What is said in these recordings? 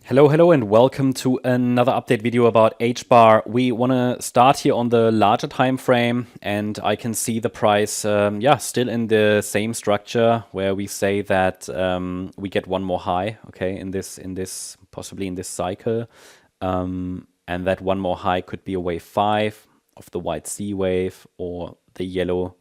Hello, and welcome to another update video about HBAR. We want to start here on the larger time frame, and I can see the price, still in the same structure where we say that we get one more high, okay, possibly in this cycle, and that one more high could be a wave 5 of the white C wave or the yellow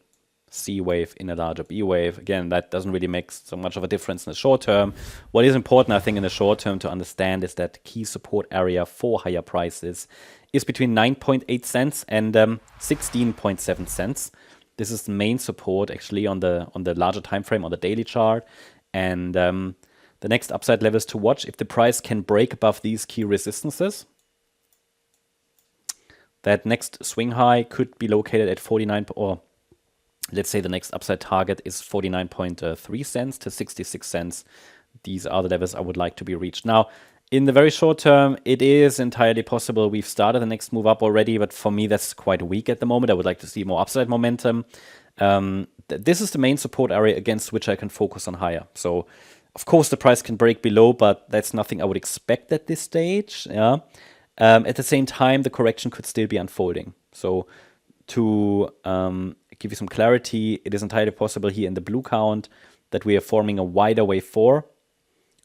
C wave in a larger B wave. Again, that doesn't really make so much of a difference in the short term. What is important, I think, in the short term to understand is that key support area for higher prices is between 9.8 cents and 16.7 cents. This is the main support actually on the larger time frame on the daily chart. And the next upside levels to watch if the price can break above these key resistances. That next swing high could be located at 49 or let's say the next upside target is 49.3 cents to 66 cents. These are the levels I would like to be reached. Now, in the very short term, it is entirely possible we've started the next move up already, but for me, that's quite weak at the moment. I would like to see more upside momentum. This is the main support area against which I can focus on higher. So, of course, the price can break below, but that's nothing I would expect at this stage. Yeah. At the same time, the correction could still be unfolding. So, to give you some clarity, it is entirely possible here in the blue count that we are forming a wider wave 4.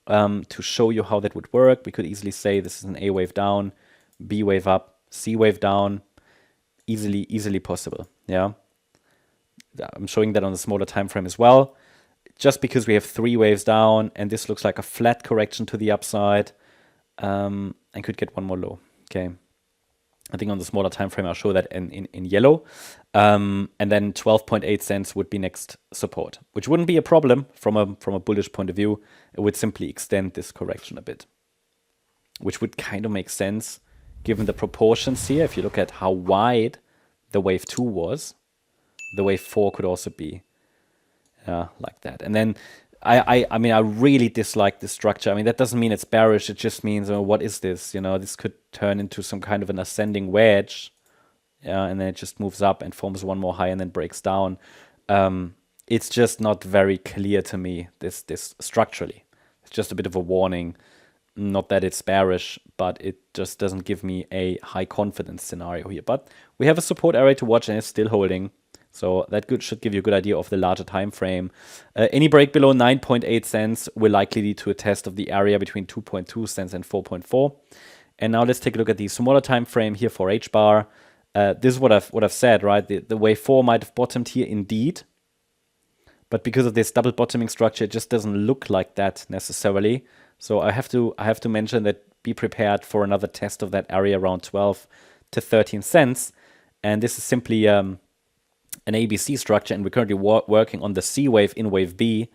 To show you how that would work, we could easily say this is an A wave down, B wave up, C wave down. Easily possible. Yeah, I'm showing that on the smaller time frame as well. Just because we have 3 waves down, and this looks like a flat correction to the upside, and could get one more low. Okay. I think on the smaller time frame, I'll show that in yellow. And then 12.8 cents would be next support, which wouldn't be a problem from a bullish point of view. It would simply extend this correction a bit, which would kind of make sense given the proportions here. If you look at how wide the wave 2 was, the wave 4 could also be like that. And then I mean, I really dislike this structure. I mean, that doesn't mean it's bearish. It just means, oh, what is this? You know, this could turn into some kind of an ascending wedge. And then it just moves up and forms one more high and then breaks down. It's just not very clear to me, this structurally. It's just a bit of a warning. Not that it's bearish, but it just doesn't give me a high confidence scenario here. But we have a support area to watch and it's still holding. So that should give you a good idea of the larger time frame. Any break below 9.8 cents will likely lead to a test of the area between 2.2 cents and 4.4. And now let's take a look at the smaller time frame here for HBAR. This is what I've said, right? The wave 4 might have bottomed here indeed, but because of this double bottoming structure, it just doesn't look like that necessarily. So I have to mention that be prepared for another test of that area around 12 to 13 cents. And this is simply an ABC structure, and we're currently working on the C wave in wave B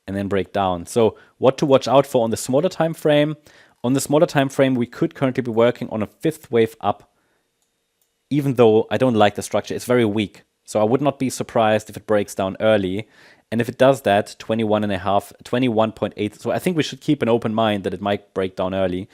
and then break down. So what to watch out for on the smaller time frame? On the smaller time frame, we could currently be working on a 5th wave up, even though I don't like the structure. It's very weak. So I would not be surprised if it breaks down early. And if it does that, 21.8. So I think we should keep an open mind that it might break down early.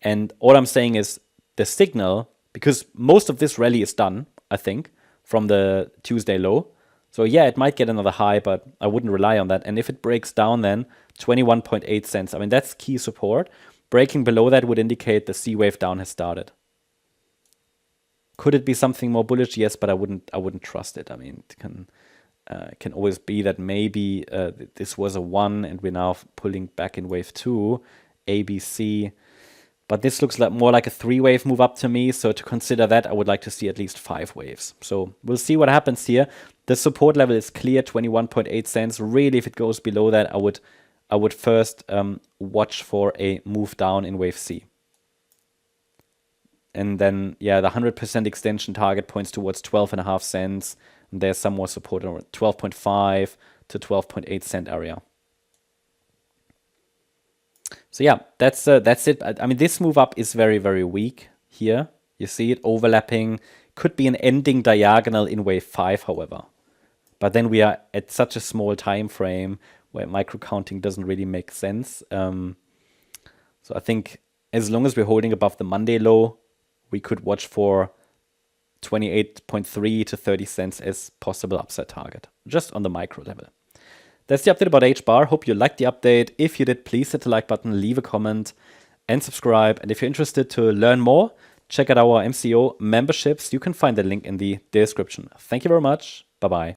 And all I'm saying is the signal, because most of this rally is done, I think, from the Tuesday low. So yeah, it might get another high, but I wouldn't rely on that. And if it breaks down then, 21.8 cents. I mean, that's key support. Breaking below that would indicate the C wave down has started. Could it be something more bullish? Yes, but I wouldn't trust it. I mean, it can always be that maybe this was a 1 and we're now pulling back in wave 2, ABC. But this looks like more like a 3-wave move up to me. So to consider that, I would like to see at least 5 waves. So we'll see what happens here. The support level is clear, 21.8 cents. Really, if it goes below that, I would first watch for a move down in wave C. And then, yeah, the 100% extension target points towards 12.5 cents. And there's some more support around 12.5 to 12.8 cent area. So yeah, that's it. I mean, this move up is very, very weak here. You see it overlapping. Could be an ending diagonal in wave 5, however. But then we are at such a small time frame where micro counting doesn't really make sense. So I think as long as we're holding above the Monday low, we could watch for 28.3 to 30 cents as possible upside target, just on the micro level. That's the update about HBAR. Hope you liked the update. If you did, please hit the like button, leave a comment. and subscribe. And if you're interested to learn more, check out our MCO memberships. You can find the link in the description. Thank you very much. Bye-bye.